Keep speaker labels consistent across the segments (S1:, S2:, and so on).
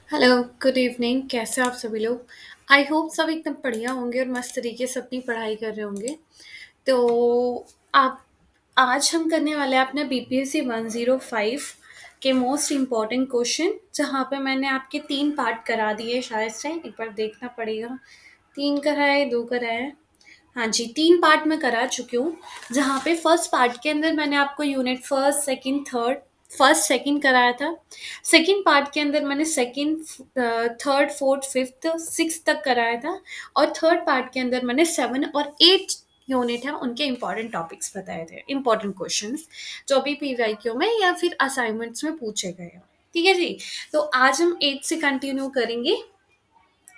S1: Hello, good evening. कैसे हो आप सभी लोग? आई होप सब एकदम बढ़िया होंगे और मस्त तरीके से अपनी पढ़ाई कर रहे होंगे। तो आप आज हम करने वाले हैं अपने बीपीएससी 105 के मोस्ट इम्पॉर्टेंट क्वेश्चन, जहाँ पे मैंने आपके 3 पार्ट करा दिए शायद से। एक बार देखना पड़ेगा। 3 कराए, 2 कराए। हाँ जी, 3 पार्ट मैं करा चुकी हूँ, जहाँ पे फर्स्ट पार्ट के अंदर मैंने आपको unit first, second, third, first, second कराया था। सेकंड पार्ट के अंदर मैंने second, third, fourth, fifth, six तक कराया था। और थर्ड पार्ट के अंदर मैंने 7 और 8 यूनिट है उनके इंपॉर्टेंट टॉपिक्स बताए थे, इंपॉर्टेंट क्वेश्चंस जो भी पीवाईक्यू में या फिर असाइनमेंट्स में पूछे गए हैं। ठीक है जी। तो आज हम 8 से कंटिन्यू करेंगे,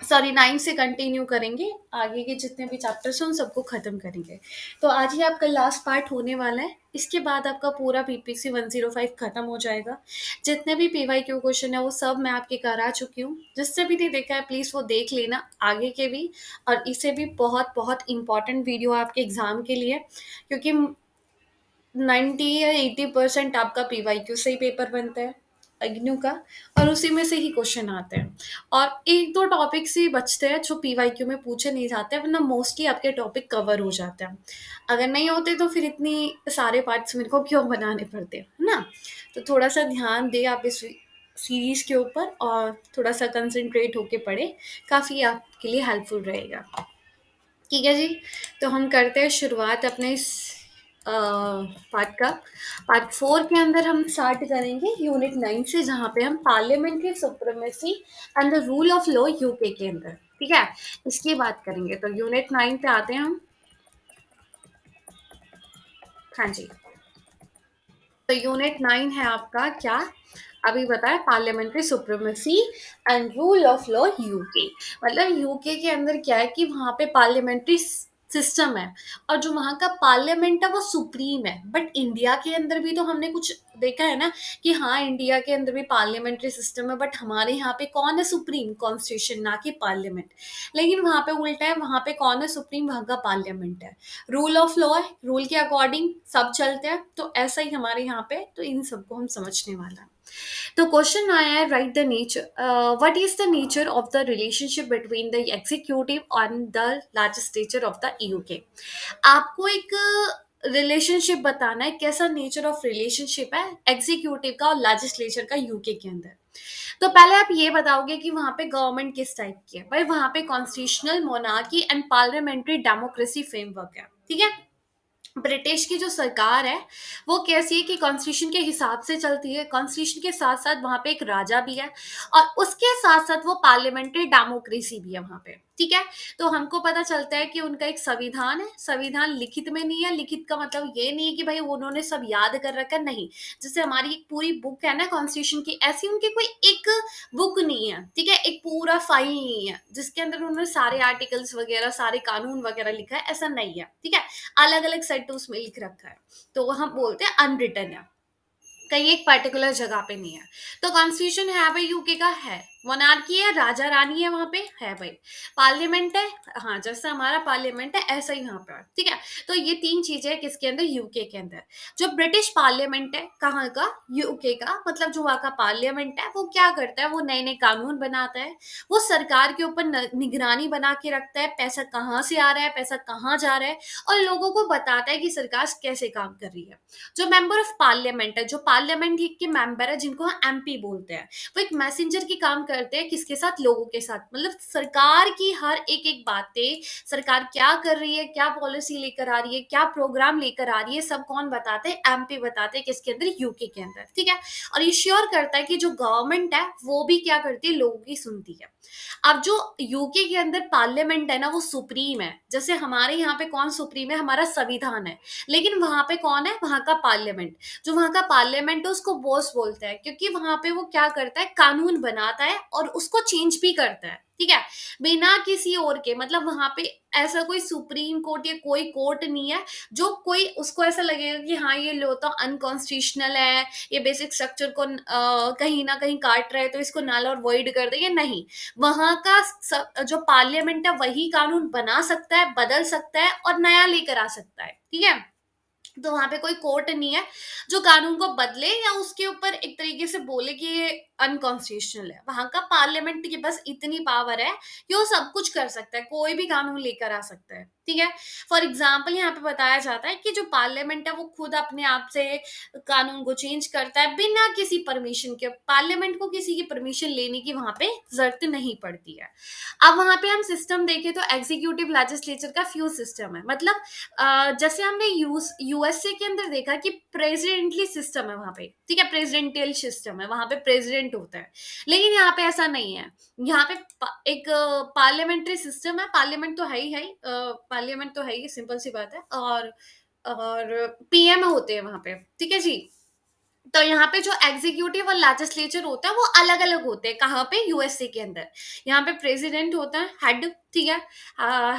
S1: सॉरी 9 से कंटिन्यू करेंगे। आगे के जितने भी चैप्टर्स हैं उन सबको खत्म करेंगे। तो आज ही आपका लास्ट पार्ट होने वाला है। इसके बाद आपका पूरा पीपीसी 105 खत्म हो जाएगा। जितने भी पीवाई क्यू क्वेश्चन है वो सब मैं आपके करा चुकी हूँ। जिससे भी नहीं देखा है प्लीज़ वो देख लेना आगे के भी। और इसे भी बहुत बहुत इंपॉर्टेंट वीडियो आपके एग्जाम के लिए, क्योंकि 90 या 80% आपका पीवाईक्यू से ही पेपर बनता है अग्न्यू का। और उसी में से ही क्वेश्चन आते हैं। और एक दो टॉपिक से बचते हैं जो पीवाईक्यू में पूछे नहीं जाते, वरना मोस्टली आपके टॉपिक कवर हो जाते हैं। अगर नहीं होते तो फिर इतनी सारे पार्ट्स मेरे को क्यों बनाने पड़ते हैं, है ना? तो थोड़ा सा ध्यान दे आप इस सीरीज के ऊपर और थोड़ा सा कंसंट्रेट होके पढ़े। काफ़ी आपके लिए हेल्पफुल रहेगा। ठीक है जी। तो हम करते हैं शुरुआत अपने इस पार्ट का। पार्ट 4 के अंदर हम स्टार्ट करेंगे यूनिट 9 से, जहाँ पे हम parliamentary supremacy and the rule of law UK के अंदर, ठीक है, इसकी बात करेंगे। तो यूनिट 9 पे आते हैं हम। हाँ जी। तो यूनिट 9 है आपका क्या? अभी बताया, parliamentary supremacy and rule of law UK. मतलब यूके के अंदर क्या है कि वहां पे पार्लियामेंट्री सिस्टम है, और जो वहां का पार्लियामेंट है वो सुप्रीम है। बट इंडिया के अंदर भी तो हमने कुछ देखा है ना, कि हाँ इंडिया के अंदर भी पार्लियामेंट्री सिस्टम है, बट हमारे यहाँ पे कौन है सुप्रीम? कॉन्स्टिट्यूशन, ना कि पार्लियामेंट। लेकिन वहां पे उल्टा है, वहां पे कौन है सुप्रीम? वहां का पार्लियामेंट है। रूल ऑफ लॉ है, रूल के अकॉर्डिंग सब चलते हैं। तो ऐसा ही हमारे यहाँ पे, तो इन सबको हम समझने वाला है। तो क्वेश्चन आया है, right the nature, what is the nature of the relationship between the executive and the legislature of the UK. आपको एक रिलेशनशिप बताना है, कैसा नेचर ऑफ रिलेशनशिप है एग्जीक्यूटिव का और लेजिस्लेचर का यूके के अंदर। तो पहले आप ये बताओगे कि वहां पे गवर्नमेंट किस टाइप की है। भाई वहां पे constitutional monarchy and parliamentary democracy framework है। ठीक है। ब्रिटिश की जो सरकार है वो कैसी है कि कॉन्स्टिट्यूशन के हिसाब से चलती है। कॉन्स्टिट्यूशन के साथ साथ वहां पे एक राजा भी है, और उसके साथ साथ वो पार्लियामेंट्री डेमोक्रेसी भी है वहां पे। ठीक है। तो हमको पता चलता है कि उनका एक संविधान है। संविधान लिखित में नहीं है। लिखित का मतलब ये नहीं है कि भाई उन्होंने सब याद कर रखा है, नहीं। जैसे हमारी एक पूरी बुक है ना कॉन्स्टिट्यूशन की, ऐसी उनकी कोई एक बुक नहीं है। ठीक है। एक पूरा फाइल नहीं है जिसके अंदर उन्होंने सारे आर्टिकल्स वगैरह, सारे कानून वगैरह लिखा है, ऐसा नहीं है। ठीक है। अलग अलग सेट उसमें लिख रखा है। तो हम बोलते हैं अनरिटन है, कहीं एक पर्टिकुलर जगह पे नहीं है। तो कॉन्स्टिट्यूशन है भाई यूके का, है। मोनार्की है, राजा रानी है वहां पे, है भाई। पार्लियामेंट है, हाँ जैसा हमारा पार्लियामेंट है ऐसा ही वहां पे है। ठीक है। तो ये तीन चीजें हैं किसके अंदर? यूके के अंदर। जो ब्रिटिश पार्लियामेंट है, कहाँ का? यूके का। मतलब जो वहाँ का पार्लियामेंट है वो क्या करता है? वो नए नए कानून बनाता है। वो सरकार के ऊपर निगरानी बना के रखता है, पैसा कहाँ से आ रहा है, पैसा कहाँ जा रहा है, और लोगों को बताता है कि सरकार कैसे काम कर रही है। जो मेंबर ऑफ पार्लियामेंट है, जो पार्लियामेंट के मेंबर है, जिनको हम एमपी बोलते हैं, वो एक मैसेंजर की काम करते हैं। किसके साथ? लोगों के साथ। मतलब सरकार की हर एक एक बातें, सरकार क्या कर रही है, क्या पॉलिसी लेकर आ रही है, क्या प्रोग्राम लेकर आ रही है, सब कौन बताते हैं? एमपी बताते हैं। किसके अंदर? यूके के अंदर। ठीक है। और ये श्योर करता है कि जो गवर्नमेंट है वो भी क्या करती है? लोगों की सुनती है। अब जो यूके के अंदर पार्लियामेंट है ना, वो सुप्रीम है। जैसे हमारे यहाँ पे कौन सुप्रीम है? हमारा संविधान है। लेकिन वहां पे कौन है? वहां का पार्लियामेंट। जो वहां का पार्लियामेंट है उसको बॉस बोलते हैं, क्योंकि वहां पे वो क्या करता है? कानून बनाता है और उसको चेंज भी करता है। ठीक है। बिना किसी और के, मतलब वहां पे ऐसा कोई सुप्रीम कोर्ट या कोई कोर्ट नहीं है जो कोई उसको ऐसा लगेगा कि हाँ ये लो तो अनकॉन्स्टिट्यूशनल है, ये बेसिक स्ट्रक्चर को कहीं ना कहीं काट रहा है, तो इसको नाल और वॉइड कर देंगे। नहीं। वहां का जो पार्लियामेंट है वही कानून बना सकता है, बदल सकता है और नया लेकर आ सकता है। ठीक है। तो वहाँ पे कोई कोर्ट नहीं है जो कानून को बदले या उसके ऊपर एक तरीके से बोले कि ये अनकॉन्स्टिट्यूशनल है। वहाँ का पार्लियामेंट के बस इतनी पावर है कि वो सब कुछ कर सकता है, कोई भी कानून लेकर आ सकता है, ठीक है? फॉर एग्ज़ाम्पल यहाँ पे बताया जाता है कि जो पार्लियामेंट है वो खुद अपने आप से कानून को चेंज करता है बिना किसी परमिशन के। पार्लियामेंट को किसी की परमिशन लेने की वहाँ पे ज़रूरत नहीं पड़ती है। अब वहाँ पे हम सिस्टम देखें तो एग्ज़ीक्यूटिव लेजिस्लेचर का फ्यूज़ सिस्टम है। मतलब जैसे हमने यूएसए के अंदर देखा कि प्रेसिडेंटली सिस्टम है वहां पे, ठीक है, प्रेसिडेंटियल सिस्टम है, वहां पे प्रेसिडेंट होता है। लेकिन यहाँ पे ऐसा नहीं है। यहाँ पे एक पार्लियामेंट्री सिस्टम है। पार्लियामेंट तो है ही है, पार्लियामेंट तो है ही, सिंपल सी बात है। और पीएम होते हैं वहां पे, ठीक है जी। तो यहाँ पे जो एग्जीक्यूटिव और लेजिस्लेचर होता है वो अलग अलग होते हैं। कहाँ पे? यूएसए के अंदर। यहाँ पे प्रेसिडेंट होता है, हेड, ठीक है,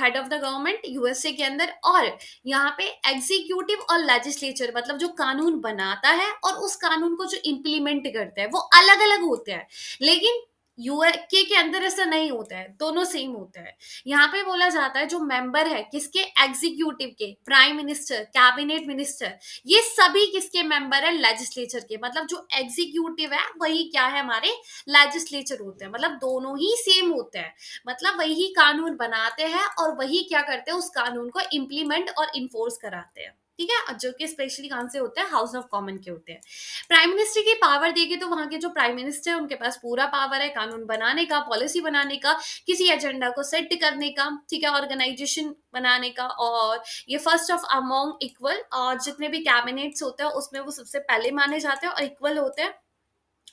S1: head of the government USA के अंदर। और यहाँ पे एग्जीक्यूटिव और लेजिस्लेचर मतलब जो कानून बनाता है और उस कानून को जो इम्प्लीमेंट करता है वो अलग अलग होते हैं। लेकिन यूके के अंदर ऐसा नहीं होता है, दोनों सेम होता है। यहाँ पे बोला जाता है जो मेंबर है किसके? एग्जीक्यूटिव के, प्राइम मिनिस्टर, कैबिनेट मिनिस्टर, ये सभी किसके मेंबर है? लेजिस्लेचर के। मतलब जो एग्जीक्यूटिव है वही क्या है? हमारे लेजिस्लेचर होते हैं। मतलब दोनों ही सेम होते हैं। मतलब वही कानून बनाते हैं और वही क्या करते हैं? उस कानून को इम्प्लीमेंट और इन्फोर्स कराते हैं, ठीक है। और जो कि स्पेशली कौन से होते हैं? हाउस ऑफ कॉमन के होते हैं। प्राइम मिनिस्टर की पावर देगी तो वहां के जो प्राइम मिनिस्टर है उनके पास पूरा पावर है कानून बनाने का, पॉलिसी बनाने का, किसी एजेंडा को सेट करने का, ठीक है, ऑर्गेनाइजेशन बनाने का। और ये फर्स्ट ऑफ अमोंग इक्वल, और जितने भी कैबिनेट्स होते हैं उसमें वो सबसे पहले माने जाते हैं और इक्वल होते हैं।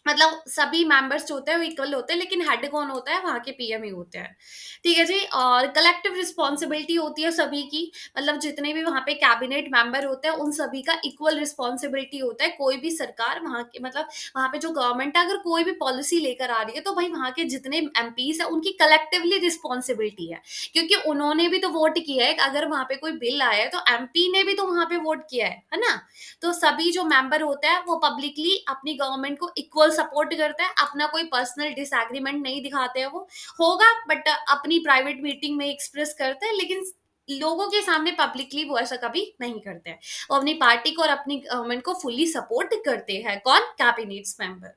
S1: मतलब सभी मेंबर्स जो होते हैं वो इक्वल होते हैं, लेकिन हेड कौन होता है? वहाँ के पीएम ही होते हैं। ठीक है जी। और कलेक्टिव रिस्पॉन्सिबिलिटी होती है सभी की। मतलब जितने भी वहाँ पे कैबिनेट मेंबर होते हैं उन सभी का इक्वल रिस्पॉन्सिबिलिटी होता है। कोई भी सरकार वहाँ के मतलब वहाँ पे जो गवर्नमेंट है अगर कोई भी पॉलिसी लेकर आ रही है तो भाई वहाँ के जितने एमपीज है उनकी कलेक्टिवली रिस्पॉन्सिबिलिटी है, क्योंकि उन्होंने भी तो वोट किया है। अगर वहाँ पे कोई बिल आया है तो एमपी ने भी तो वहाँ पे वोट किया है ना। तो सभी जो मेंबर होते हैं वो पब्लिकली अपनी गवर्नमेंट को इक्वल सपोर्ट करते हैं। अपना कोई पर्सनल डिसएग्रीमेंट नहीं दिखाते हैं। वो होगा बट अपनी प्राइवेट मीटिंग में एक्सप्रेस करते हैं, लेकिन लोगों के सामने पब्लिकली वो ऐसा कभी नहीं करते हैं। वो अपनी पार्टी को और अपनी गवर्नमेंट को फुल्ली सपोर्ट करते हैं। कौन? Cabinets member.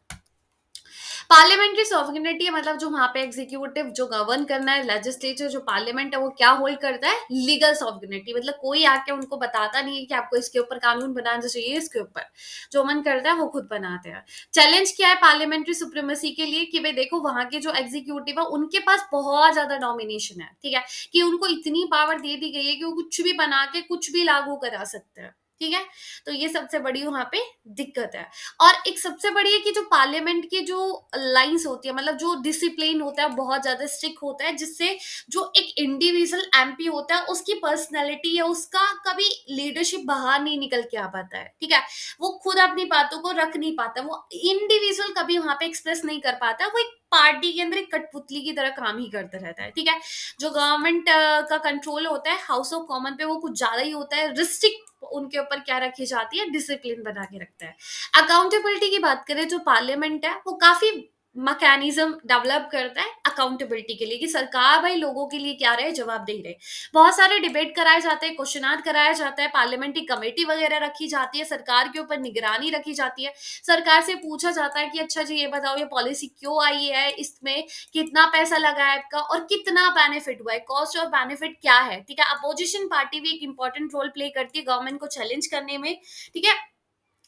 S1: पार्लियामेंट्री सॉवरेनिटी मतलब जो वहाँ पे एग्जीक्यूटिव जो गवर्न करना है, लेजिस्लेचर जो पार्लियामेंट है वो क्या होल्ड करता है? Legal sovereignty. मतलब कोई आके उनको बताता नहीं है कि आपको इसके ऊपर कानून बनाना चाहिए, इसके ऊपर जो मन करता है वो खुद बनाते हैं। चैलेंज क्या है पार्लियामेंट्री सुप्रीमेसी के लिए? कि भाई देखो वहां के जो एग्जीक्यूटिव है उनके पास बहुत ज्यादा डोमिनेशन है, ठीक है, कि उनको इतनी पावर दे दी गई है कि वो कुछ भी बना के कुछ भी लागू करा सकते हैं, ठीक है। तो ये सबसे बड़ी वहां पे दिक्कत है। और एक सबसे बड़ी है कि जो पार्लियामेंट की जो लाइंस होती है, मतलब जो डिसिप्लिन होता है बहुत ज्यादा स्ट्रिक्ट होता है, जिससे जो एक इंडिविजुअल एमपी होता है उसकी पर्सनैलिटी या उसका कभी लीडरशिप बाहर नहीं निकल के आ पाता है, ठीक है। वो खुद अपनी बातों को रख नहीं पाता, वो इंडिविजुअल कभी वहां पे एक्सप्रेस नहीं कर पाता। वो एक पार्टी के अंदर एक कठपुतली की तरह काम ही करता रहता है, ठीक है। जो गवर्नमेंट का कंट्रोल होता है हाउस ऑफ कॉमन पे वो कुछ ज्यादा ही होता है। रिस्ट्रिक्ट उनके ऊपर क्या रखी जाती है? डिसिप्लिन बना के रखता है। अकाउंटेबिलिटी की बात करें, जो पार्लियामेंट है वो काफी मैकेनिज्म डेवलप करता है अकाउंटेबिलिटी के लिए, कि सरकार भाई लोगों के लिए क्या रहे? जवाब दे रहे। बहुत सारे डिबेट कराए जाते हैं, क्वेश्चन आंसर कराया जाता है, पार्लियामेंट्री कमेटी वगैरह रखी जाती है, सरकार के ऊपर निगरानी रखी जाती है। सरकार से पूछा जाता है कि अच्छा जी ये बताओ ये पॉलिसी क्यों आई है, इसमें कितना पैसा लगा है आपका और कितना बेनिफिट हुआ है, कॉस्ट और बेनिफिट क्या है, ठीक है। अपोजिशन पार्टी भी एक इंपॉर्टेंट रोल प्ले करती है गवर्नमेंट को चैलेंज करने में, ठीक है।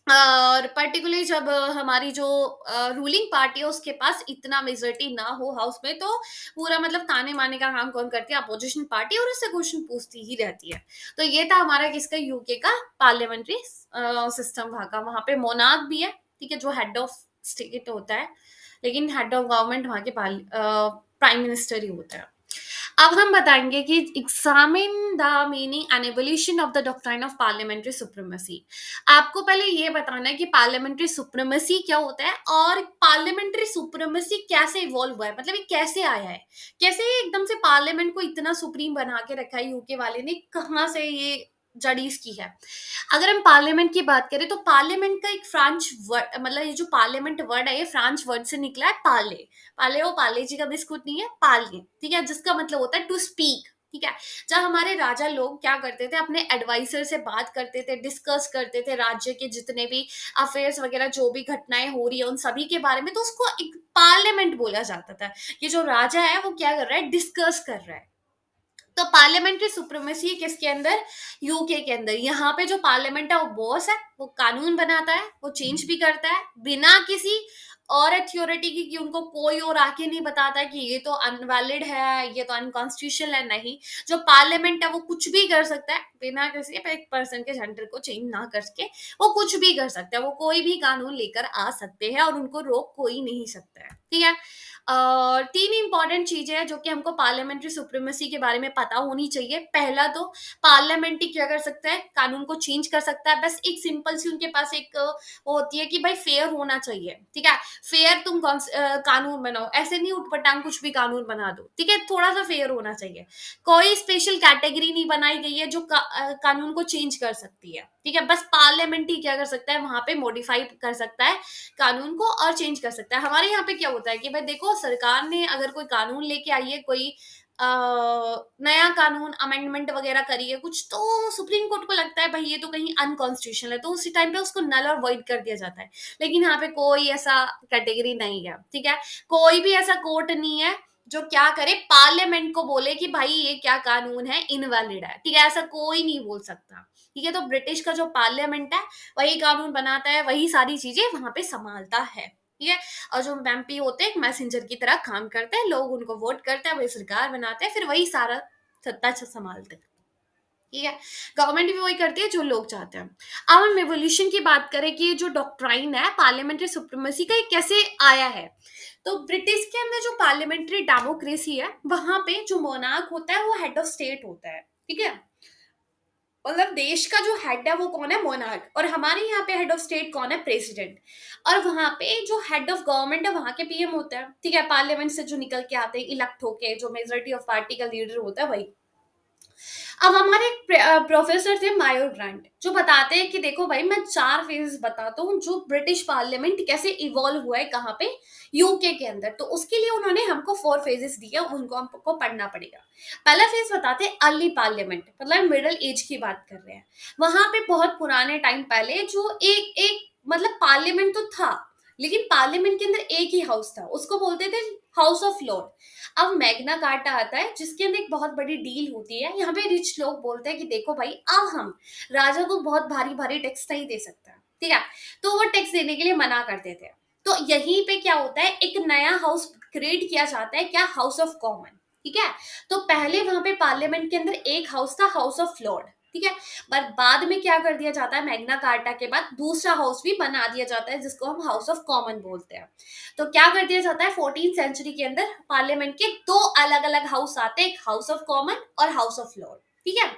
S1: और पर्टिकुलरली जब हमारी जो रूलिंग पार्टी है उसके पास इतना मेजोरिटी ना हो हाउस में, तो पूरा मतलब ताने मारने का काम कौन करती है? अपोजिशन पार्टी, और उससे क्वेश्चन पूछती ही रहती है। तो ये था हमारा किसका? यूके का पार्लियामेंट्री सिस्टम। वहां पे मोनार्क भी है, ठीक है, जो हेड ऑफ स्टेट होता है, लेकिन हेड ऑफ गवर्नमेंट वहां के प्राइम मिनिस्टर ही होता है। अब हम बताएंगे कि examine the meaning and evolution of the doctrine of parliamentary supremacy. आपको पहले ये बताना है कि पार्लियामेंट्री सुप्रीमेसी क्या होता है और पार्लियामेंट्री सुप्रीमेसी कैसे इवॉल्व हुआ है, मतलब ये कैसे आया है, कैसे एकदम से पार्लियामेंट को इतना सुप्रीम बना के रखा है यूके वाले ने, कहाँ से ये जड़ी इसकी है। अगर हम पार्लियामेंट की बात करें तो पार्लियामेंट का एक फ्रेंच वर्ड, मतलब ये जो पार्लियामेंट वर्ड है ये फ्रेंच वर्ड से निकला है, पार्ले। पार्ले वो पार्ले जी का बिस्कुट नहीं है, पार्ले, ठीक है, जिसका मतलब होता है टू स्पीक, ठीक है। जब हमारे राजा लोग क्या करते थे, अपने एडवाइजर से बात करते थे, डिस्कस करते थे राज्य के जितने भी अफेयर्स वगैरह, जो भी घटनाएं हो रही है उन सभी के बारे में, तो उसको एक पार्लियामेंट बोला जाता था कि जो राजा है वो क्या कर रहा है, डिस्कस कर रहा है। तो पार्लियामेंट्री सुप्रीमेसी किसके अंदर, यूके के अंदर। यहाँ पे जो पार्लियामेंट है वो बॉस है, वो कानून बनाता है, वो चेंज भी करता है बिना किसी और अथॉरिटी की, कि उनको कोई और आके नहीं बताता कि ये तो अनवैलिड है, ये तो अनकॉन्स्टिट्यूशनल है। नहीं, जो पार्लियामेंट है वो कुछ भी कर सकता है बिना किसी एक पर्सन के सेंटर को चेंज ना करके, वो कुछ भी कर सकता है, वो कोई भी कानून लेकर आ सकते हैं और उनको रोक कोई नहीं सकता है। ठीक है। तीन इंपॉर्टेंट चीजें हैं जो कि हमको पार्लियामेंट्री सुप्रीमेसी के बारे में पता होनी चाहिए। पहला तो पार्लियामेंट ही क्या कर सकता है, कानून को चेंज कर सकता है। बस एक सिंपल सी उनके पास एक वो होती है कि भाई फेयर होना चाहिए। ठीक है, फेयर तुम कानून बनाओ, ऐसे नहीं उठपटांग कुछ भी कानून बना दो। ठीक है, थोड़ा सा फेयर होना चाहिए। कोई स्पेशल कैटेगरी नहीं बनाई गई है जो कानून को चेंज कर सकती है। ठीक है, बस पार्लियामेंट ही क्या कर सकता है, वहां पे मॉडिफाई कर सकता है कानून को और चेंज कर सकता है। हमारे यहाँ पे क्या होता है कि भाई देखो, सरकार ने अगर कोई कानून लेके आई है, कोई अ, नया कानून अमेंडमेंट वगैरह करी है कुछ, तो सुप्रीम कोर्ट को लगता है भाई ये तो कहीं अनकॉन्स्टिट्यूशनल है, तो उसी टाइम पे उसको नल और वॉइड कर दिया जाता है। लेकिन यहाँ पे कोई ऐसा कैटेगरी नहीं है। ठीक है, कोई भी ऐसा कोर्ट नहीं है जो क्या करे, पार्लियामेंट को बोले कि भाई ये क्या कानून है, इनवैलिड है। ठीक है, ऐसा कोई नहीं बोल सकता। ठीक है, तो ब्रिटिश का जो पार्लियामेंट है वही कानून बनाता है, वही सारी चीजें वहां पे संभालता है। ठीक है, और जो एमपी होते हैं एक मैसेंजर की तरह काम करते हैं, लोग उनको वोट करते हैं, वही सरकार बनाते हैं, फिर वही सारा सत्ता संभालते हैं। ठीक है, गवर्नमेंट भी वही करती है जो लोग चाहते हैं। अब हम एवोल्यूशन की बात करें कि जो डॉक्ट्राइन है पार्लियामेंट्री सुप्रीमेसी का, ये कैसे आया है। तो ब्रिटिश के अंदर जो पार्लियामेंट्री डेमोक्रेसी है, वहां पे जो मोनार्क होता है वो हेड ऑफ स्टेट होता है। ठीक है, मतलब देश का जो हेड है वो कौन है, मोनार्क। और हमारे यहाँ पे हेड ऑफ स्टेट कौन है, प्रेसिडेंट। और वहां पे जो हेड ऑफ गवर्नमेंट है वहां के पीएम होता है। ठीक है, पार्लियामेंट से जो निकल के आते हैं इलेक्ट होके, जो मेजोरिटी ऑफ पार्टी का लीडर होता है वही। अब हमारे एक प्रोफेसर थे मायो ग्रांट, जो बताते हैं कि देखो भाई, मैं 4 फेजेस बताता हूँ जो ब्रिटिश पार्लियामेंट कैसे इवॉल्व हुआ है, कहाँ पे, यूके के अंदर। तो उसके लिए उन्होंने हमको 4 फेजेस दिए, उनको हमको पढ़ना पड़ेगा। पहला फेज बताते हैं अर्ली पार्लियामेंट, मतलब मिडिल एज की बात कर रहे हैं। वहां पे बहुत पुराने टाइम पहले जो एक एक मतलब पार्लियामेंट तो था, लेकिन पार्लियामेंट के अंदर एक ही हाउस था, उसको बोलते थे हाउस ऑफ लॉर्ड। अब मैग्ना कार्टा आता है जिसके अंदर एक बहुत बड़ी डील होती है। यहाँ पे रिच लोग बोलते हैं कि देखो भाई, अब हम राजा को बहुत भारी भारी टैक्स नहीं दे सकता। ठीक है, तो वो टैक्स देने के लिए मना करते थे। तो यहीं पे क्या होता है, एक नया हाउस क्रिएट किया जाता है, क्या, हाउस ऑफ कॉमन। ठीक है, तो पहले वहां पे पार्लियामेंट के अंदर एक हाउस था, हाउस ऑफ लॉर्ड। ठीक है, पर बाद में क्या कर दिया जाता है, मैग्ना कार्टा के बाद दूसरा हाउस भी बना दिया जाता है जिसको हम हाउस ऑफ कॉमन बोलते हैं। तो क्या कर दिया जाता है, 14th सेंचुरी के अंदर पार्लियामेंट के दो अलग अलग हाउस आते हैं, एक हाउस ऑफ कॉमन और हाउस ऑफ लॉर्ड। ठीक है,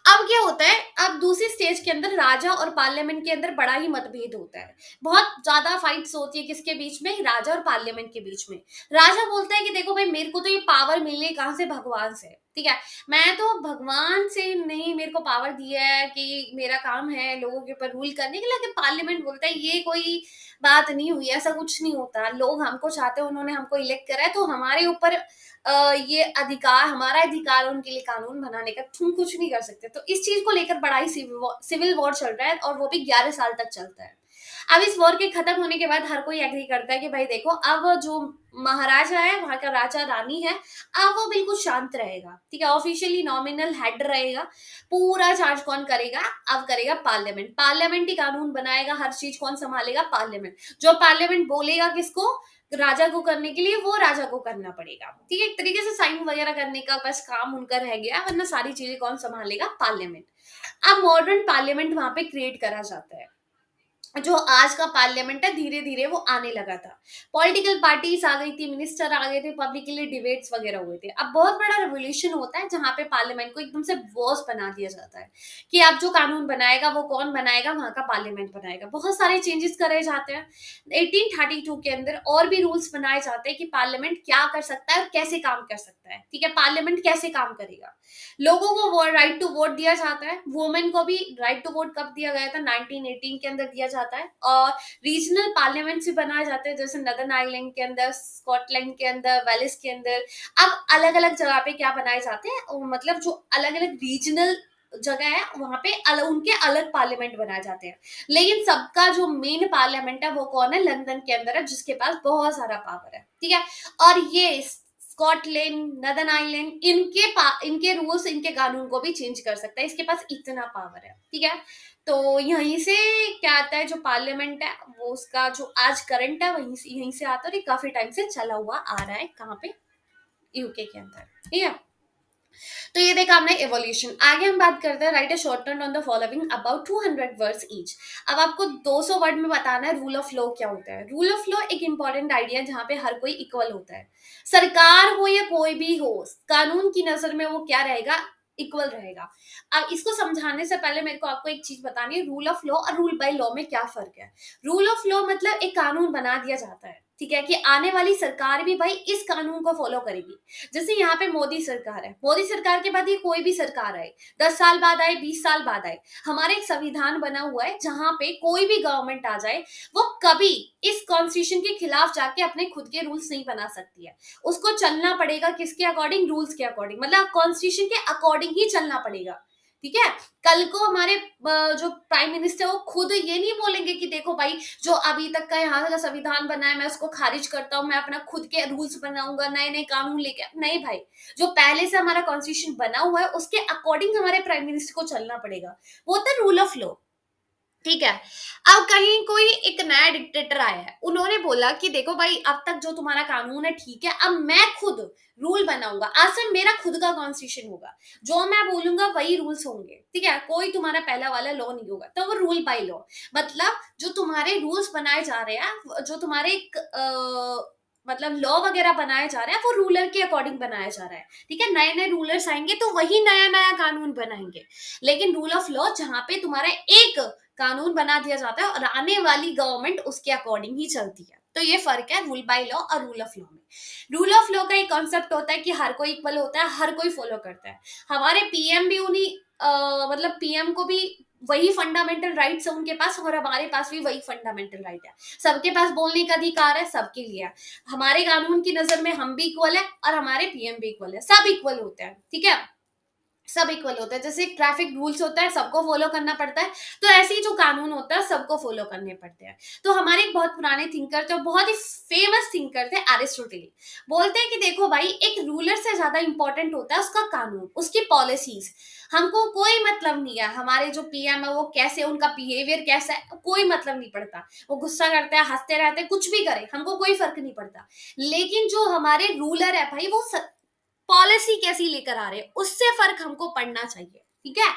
S1: अब क्या होता है, अब दूसरी स्टेज के अंदर राजा और पार्लियामेंट के अंदर बड़ा ही मतभेद होता है। बहुत ज्यादा फाइट्स होती है, किसके बीच में, राजा और पार्लियामेंट के बीच में। राजा बोलता है कि देखो भाई, मेरे को तो ये पावर मिली है कहां से, भगवान से। ठीक है, मैं तो भगवान से नहीं, मेरे को पावर दिया है कि मेरा काम है लोगों के ऊपर रूल करने के लिए। लेकिन पार्लियामेंट बोलता है ये कोई बात नहीं हुई, ऐसा कुछ नहीं होता, लोग हमको चाहते हैं, उन्होंने हमको इलेक्ट करा है, तो हमारे ऊपर ये अधिकार, हमारा अधिकार है उनके लिए कानून बनाने का, तुम कुछ नहीं कर सकते। तो इस चीज को लेकर बड़ा ही सिविल वॉर चल रहा है, और वो भी 11 साल तक चलता है। अब इस वॉर के खत्म होने के बाद हर कोई एग्री करता है कि भाई देखो, अब जो महाराजा है, वहां का राजा रानी है, अब वो बिल्कुल शांत रहेगा। ठीक है, ऑफिशियली नॉमिनल हेड रहेगा। पूरा चार्ज कौन करेगा, अब करेगा पार्लियामेंट। पार्लियामेंट ही कानून बनाएगा, हर चीज कौन संभालेगा, पार्लियामेंट। जो पार्लियामेंट बोलेगा किसको, राजा को करने के लिए, वो राजा को करना पड़ेगा। ठीक है, एक तरीके से साइन वगैरह करने का बस काम उनका रह गया, वरना सारी चीजें कौन संभालेगा, पार्लियामेंट। अब मॉडर्न पार्लियामेंट वहां पे क्रिएट करा जाता है। जो आज का पार्लियामेंट है, धीरे धीरे वो आने लगा था। पॉलिटिकल पार्टीज आ गई थी, मिनिस्टर आ गए थे, पब्लिकली डिबेट्स वगैरह हुए थे। अब बहुत बड़ा रेवोल्यूशन होता है जहां पे पार्लियामेंट को एकदम से वर्स बना दिया जाता है कि अब जो कानून बनाएगा वो कौन बनाएगा, वहां का पार्लियामेंट बनाएगा। बहुत सारे चेंजेस करे जाते हैं। 1832 के अंदर और भी रूल्स बनाए जाते हैं कि पार्लियामेंट क्या कर सकता है और कैसे काम कर सकता है। ठीक है, पार्लियामेंट कैसे काम करेगा। लोगों को वो राइट टू वोट दिया जाता है। वुमेन को भी राइट टू वोट कब दिया गया था, 1918 के अंदर दिया जाता है, और रीजनल पार्लियामेंट्स भी बनाए जाते हैं, जैसे नदर्न आयरलैंड के अंदर, स्कॉटलैंड के अंदर, वेल्स के अंदर। अब अलग अलग जगह पे क्या बनाए जाते हैं, मतलब जो अलग अलग रीजनल जगह है वहां पे उनके अलग पार्लियामेंट बनाए जाते हैं। लेकिन सबका जो मेन पार्लियामेंट है वो कौन है, लंदन के अंदर है, जिसके पास बहुत सारा पावर है, ठीक है। और ये स्कॉटलैंड, नदर्न आयरलैंड, इनके रूल्स, इनके कानून को भी चेंज कर सकता है, इसके पास इतना पावर है, ठीक है। तो यहीं से क्या आता है, जो पार्लियामेंट है वो उसका जो आज करंट है यहीं से आता है, और ये काफी टाइम से चला हुआ आ रहा है, कहाँ पे, यूके के अंदर, ठीक है। तो ये देखा हमने एवोल्यूशन। आगे हम बात करते हैं, right a short note on the following about 200 words each. अब आपको 200 वर्ड में बताना है रूल ऑफ लॉ क्या होता है। रूल ऑफ लॉ एक इंपॉर्टेंट आइडिया है जहां पे हर कोई इक्वल होता है, सरकार हो या कोई भी हो, कानून की नजर में वो क्या रहेगा, इक्वल रहेगा। अब इसको समझाने से पहले मेरे को आपको एक चीज बतानी है, रूल ऑफ लॉ और रूल बाय लॉ में क्या फर्क है। रूल ऑफ लॉ मतलब एक कानून बना दिया जाता है, ठीक है, कि आने वाली सरकार भी भाई इस कानून को फॉलो करेगी। जैसे यहाँ पे मोदी सरकार है, मोदी सरकार के बाद ये कोई भी सरकार आए, 10 साल बाद आए, 20 साल बाद आए, हमारे एक संविधान बना हुआ है जहां पे कोई भी गवर्नमेंट आ जाए वो कभी इस कॉन्स्टिट्यूशन के खिलाफ जाके अपने खुद के रूल्स नहीं बना सकती है। उसको चलना पड़ेगा किसके अकॉर्डिंग, रूल्स के अकॉर्डिंग, मतलब कॉन्स्टिट्यूशन के अकॉर्डिंग ही चलना पड़ेगा, ठीक है। कल को हमारे जो प्राइम मिनिस्टर वो खुद ये नहीं बोलेंगे कि देखो भाई जो अभी तक का यहाँ का संविधान बना है मैं उसको खारिज करता हूँ, मैं अपना खुद के रूल्स बनाऊंगा, नए नए कानून लेके। नहीं भाई, जो पहले से हमारा कॉन्स्टिट्यूशन बना हुआ है उसके अकॉर्डिंग हमारे प्राइम मिनिस्टर को चलना पड़ेगा, वो होता है रूल ऑफ लॉ, ठीक है। अब कहीं कोई एक नया डिक्टेटर आया है, उन्होंने बोला कि देखो भाई अब तक जो तुम्हारा कानून है ठीक है, अब मैं खुद रूल बनाऊंगा, आज से मेरा खुद का कॉन्स्टिट्यूशन होगा, जो मैं बोलूंगा वही रूल्स होंगे, ठीक है, कोई तुम्हारा पहला वाला लॉ नहीं होगा, तो वो रूल बाय लॉ। मतलब जो तुम्हारे रूल्स बनाए जा रहे हैं, जो तुम्हारे मतलब लॉ वगैरह बनाए जा रहे हैं, वो रूलर के अकॉर्डिंग बनाया जा रहा है, ठीक है। नए नए रूलर्स आएंगे तो वही नया नया कानून बनाएंगे। लेकिन रूल ऑफ लॉ जहां पे तुम्हारा एक कानून बना दिया जाता है और आने वाली गवर्नमेंट उसके अकॉर्डिंग ही चलती है। तो ये फर्क है रूल बाय लॉ और रूल ऑफ लॉ में। रूल ऑफ लॉ का एक कॉन्सेप्ट होता है कि हर कोई इक्वल होता है, हर कोई फॉलो करता है। हमारे पीएम भी उन्हीं मतलब पीएम को भी वही फंडामेंटल राइट्स है उनके पास, और हमारे पास भी वही फंडामेंटल राइट है। सबके पास बोलने का अधिकार है, सबके लिए है। हमारे कानून की नजर में हम भी इक्वल है और हमारे पीएम भी इक्वल है, सब इक्वल होते हैं, ठीक है, सब इक्वल होता है। जैसे ट्रैफिक रूल्स होता है, सबको फॉलो करना पड़ता है, तो ऐसे ही जो कानून होता है सबको फॉलो करने पड़ते हैं। तो हमारे एक बहुत पुराने थिंकर थे, बहुत ही फेमस थिंकर थे, एरिस्टोटल। बोलते हैं कि देखो भाई एक रूलर से ज्यादा इंपॉर्टेंट होता है उसका कानून, उसकी पॉलिसीज। हमको कोई मतलब नहीं है हमारे जो पीएम है वो कैसे, उनका बिहेवियर कैसा है, कोई मतलब नहीं पड़ता। वो गुस्सा करते हैं, हंसते रहते हैं, कुछ भी करे, हमको कोई फर्क नहीं पड़ता। लेकिन जो हमारे रूलर है भाई, वो पॉलिसी कैसी लेकर आ रहे हैं उससे फर्क हमको पड़ना चाहिए, ठीक है।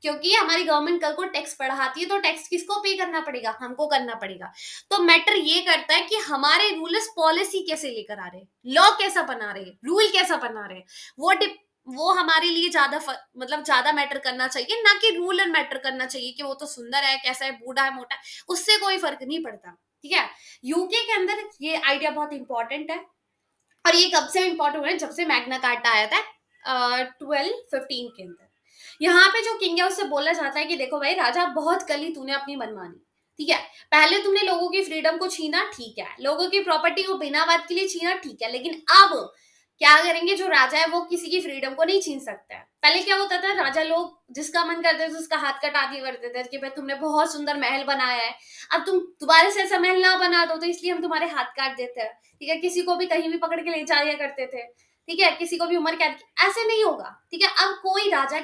S1: क्योंकि हमारी गवर्नमेंट कल को टैक्स बढ़ाती है, तो टैक्स किसको पे करना पड़ेगा, हमको करना पड़ेगा। तो मैटर ये करता है कि हमारे रूल्स पॉलिसी कैसे लेकर आ रहे हैं, लॉ कैसा बना रहे हैं, रूल कैसा बना रहे हैं, वो हमारे लिए ज्यादा मतलब ज्यादा मैटर करना चाहिए, ना कि रूल एंड मैटर करना चाहिए कि वो तो सुंदर है, कैसा है, बूढ़ा है, मोटा है, उससे कोई फर्क नहीं पड़ता, ठीक है। यूके के अंदर ये आइडिया बहुत इंपॉर्टेंट है, और ये कब से इंपॉर्टेंट हुआ है, जब से मैग्ना कार्टा आया था 1215 के अंदर। यहाँ पे जो किंग है उससे बोला जाता है कि देखो भाई राजा बहुत कली तूने अपनी मनमानी, ठीक है। पहले तुमने लोगों की फ्रीडम को छीना, ठीक है, लोगों की प्रॉपर्टी को बिना बात के लिए छीना, ठीक है, लेकिन अब क्या करेंगे, जो राजा है वो किसी की फ्रीडम को नहीं छीन सकता है। पहले क्या होता था, राजा लोग जिसका मन करते थे उसका हाथ कटा दिया करते थे कि भाई तुमने बहुत सुंदर महल बनाया है, अब तुम दोबारा से ऐसा महल ना बना दो तो इसलिए हम तुम्हारे हाथ काट देते हैं, ठीक है। किसी को भी कहीं भी पकड़ के ले जाया करते थे, ठीक है, किसी को भी उम्र कैद, ऐसे नहीं होगा, ठीक है। अब कोई राजा